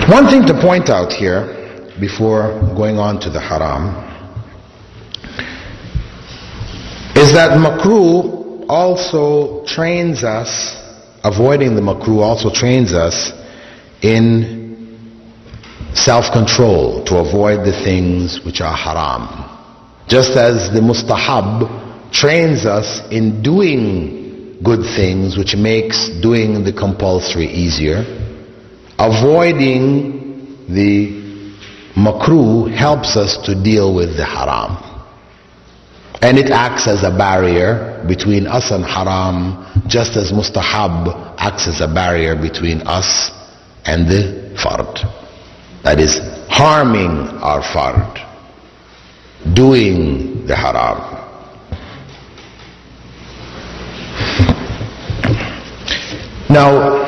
One thing to point out here before going on to the haram is that makruh also trains us, avoiding the makruh also trains us in self-control to avoid the things which are haram. Just as the mustahab trains us in doing good things, which makes doing the compulsory easier, avoiding the makruh helps us to deal with the haram. And it acts as a barrier between us and haram, just as mustahab acts as a barrier between us and the fard. That is, harming our fard, doing the haram. Now,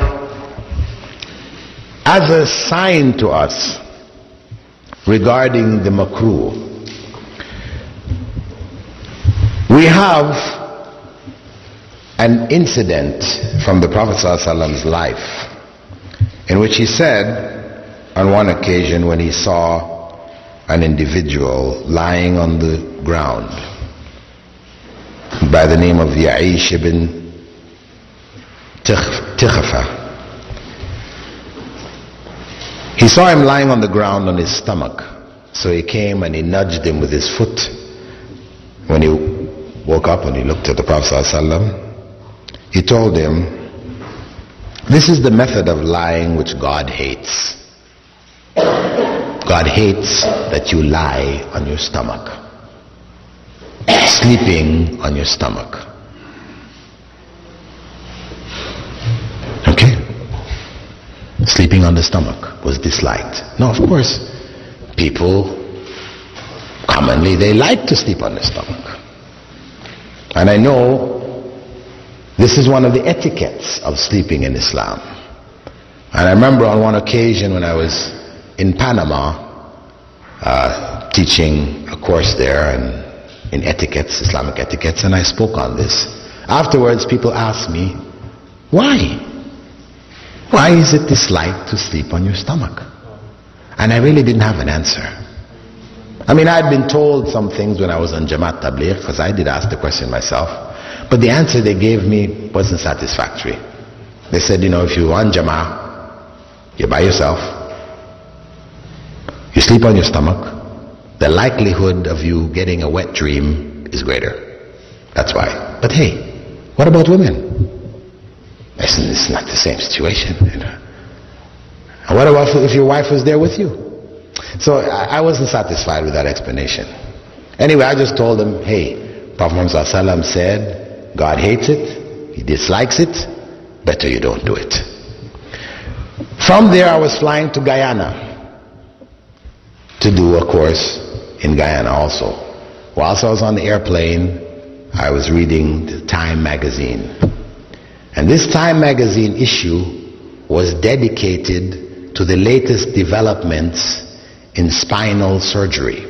as a sign to us regarding the makruh, we have an incident from the Prophet ﷺ's life in which he said on one occasion when he saw an individual lying on the ground by the name of Ya'ish ibn Tikhfa. He saw him lying on the ground on his stomach, so he came and he nudged him with his foot. When he woke up and he looked at the Prophet ﷺ, he told him, this is the method of lying which God hates. God hates that you lie on your stomach, sleeping on your stomach. Okay? Sleeping on the stomach was disliked. Now, of course, people commonly, they like to sleep on the stomach. And I know this is one of the etiquettes of sleeping in Islam. And I remember on one occasion when I was in Panama teaching a course there in etiquettes, Islamic etiquettes, and I spoke on this. Afterwards, people asked me, why? Why is it disliked to sleep on your stomach? And I really didn't have an answer. I mean, I'd been told some things when I was on Jamaat Tabligh, because I did ask the question myself, but the answer they gave me wasn't satisfactory. They said, you know, if you're on Jamaat, you're by yourself, you sleep on your stomach, the likelihood of you getting a wet dream is greater. That's why. But hey, what about women? It's not the same situation, you know. And what about if your wife was there with you? So I wasn't satisfied with that explanation. Anyway, I just told them, hey, Prophet Muhammad ﷺ said, God hates it, he dislikes it, better you don't do it. From there I was flying to Guyana to do a course in Guyana also. Whilst I was on the airplane, I was reading the Time magazine. And this Time magazine issue was dedicated to the latest developments in spinal surgery.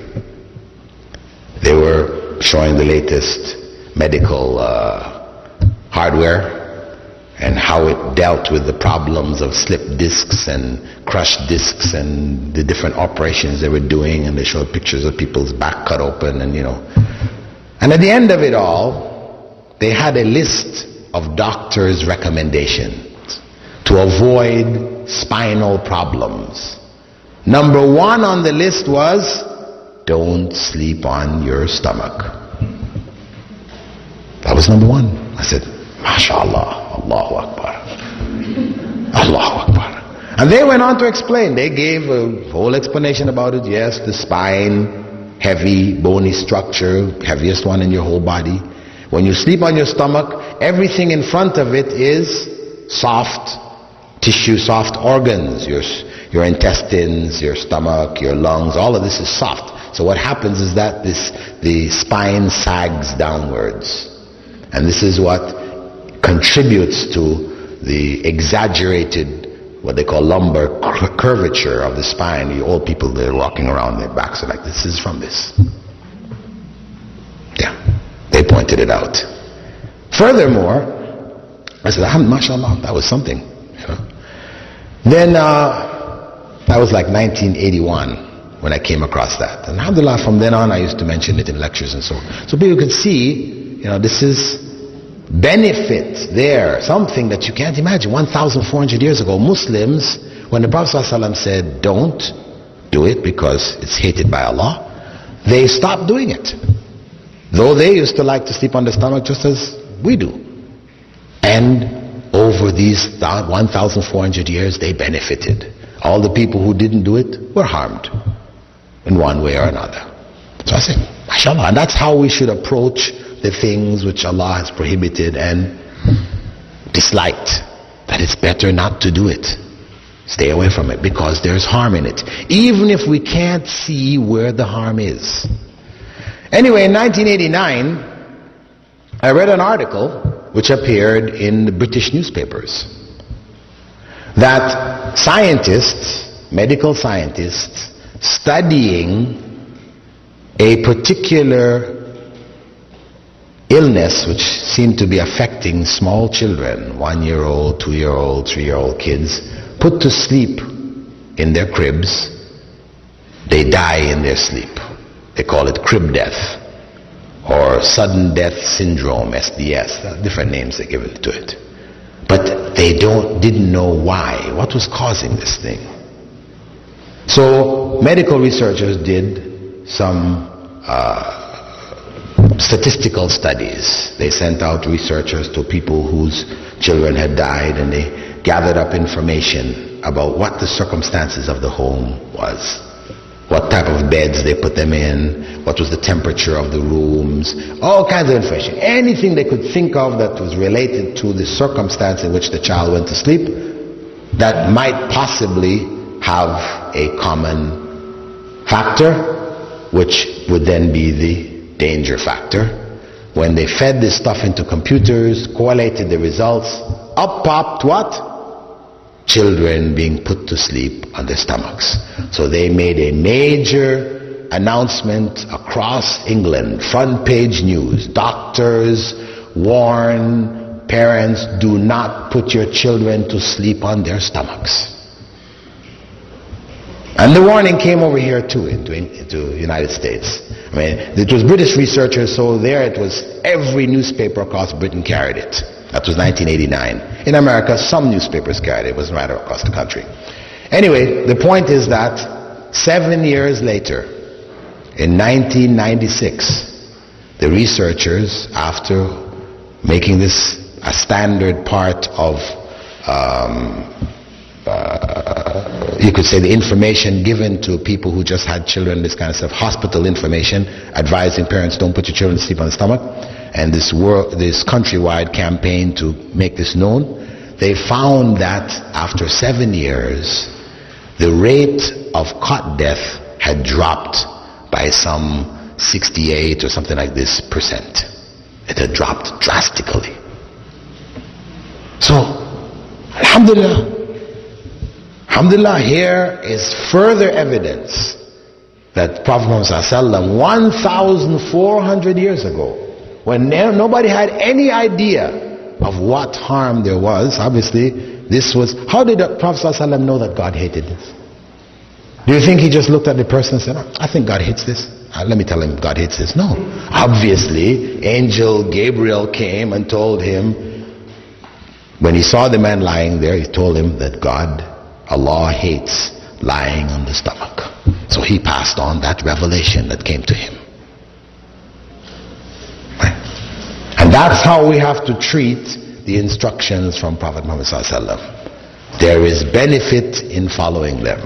They were showing the latest medical hardware and how it dealt with the problems of slipped discs and crushed discs and the different operations they were doing, and they showed pictures of people's back cut open, and you know. And at the end of it all, they had a list of doctors' recommendations to avoid spinal problems. Number one on the list was, don't sleep on your stomach. That was number one. I said, MashaAllah, Allahu Akbar. Allahu Akbar. And they went on to explain. They gave a whole explanation about it. Yes, the spine, heavy, bony structure, heaviest one in your whole body. When you sleep on your stomach, everything in front of it is soft tissue, soft organs. Your intestines, your stomach, your lungs, all of this is soft. So what happens is that the spine sags downwards. And this is what contributes to the exaggerated, what they call lumbar curvature of the spine. The old people, they're walking around, their backs are like this. This is from this. Yeah, they pointed it out. Furthermore, I said, mashallah, that was something. You know? Then That was like 1981 when I came across that. And alhamdulillah, from then on I used to mention it in lectures and so on. So people could see, this is benefit there, something that you can't imagine. 1,400 years ago, Muslims, when the Prophet ﷺ said, don't do it because it's hated by Allah, they stopped doing it. Though they used to like to sleep on the stomach just as we do. And over these 1,400 years, they benefited. All the people who didn't do it were harmed in one way or another. So I said, mashallah. And that's how we should approach the things which Allah has prohibited and disliked. That it's better not to do it. Stay away from it because there's harm in it. Even if we can't see where the harm is. Anyway, in 1989, I read an article which appeared in the British newspapers that scientists, medical scientists, studying a particular illness which seemed to be affecting small children, 1-year-old, 2-year-old, 3-year-old kids, put to sleep in their cribs, they die in their sleep. They call it crib death or sudden death syndrome, SDS. Different names they give it to it. But they didn't know why. What was causing this thing? So medical researchers did some statistical studies. They sent out researchers to people whose children had died, and they gathered up information about what the circumstances of the home was, what type of beds they put them in, what was the temperature of the rooms, all kinds of information. Anything they could think of that was related to the circumstance in which the child went to sleep that might possibly have a common factor, which would then be the danger factor. When they fed this stuff into computers, correlated the results, up popped what? Children being put to sleep on their stomachs. So they made a major announcement across England, front page news. Doctors warn parents, do not put your children to sleep on their stomachs. And the warning came over here too, into the United States. I mean, it was British researchers, so there it was, every newspaper across Britain carried it. That was 1989. In America, some newspapers carried it. It was right across the country. Anyway, the point is that 7 years later, in 1996, the researchers, after making this a standard part of, you could say, the information given to people who just had children, this kind of stuff, hospital information, advising parents, don't put your children to sleep on the stomach, and this countrywide campaign to make this known, they found that after 7 years, the rate of cot death had dropped by some 68 or something like this %. It had dropped drastically. So, alhamdulillah. Alhamdulillah, here is further evidence that Prophet Muhammad ﷺ 1,400 years ago, when nobody had any idea of what harm there was, obviously this was, how did the Prophet ﷺ know that God hated this? Do you think he just looked at the person and said, I think God hates this? Let me tell him God hates this. No. Obviously, angel Gabriel came and told him, when he saw the man lying there, he told him that Allah hates lying on the stomach. So he passed on that revelation that came to him. And that's how we have to treat the instructions from Prophet Muhammad ﷺ. There is benefit in following them.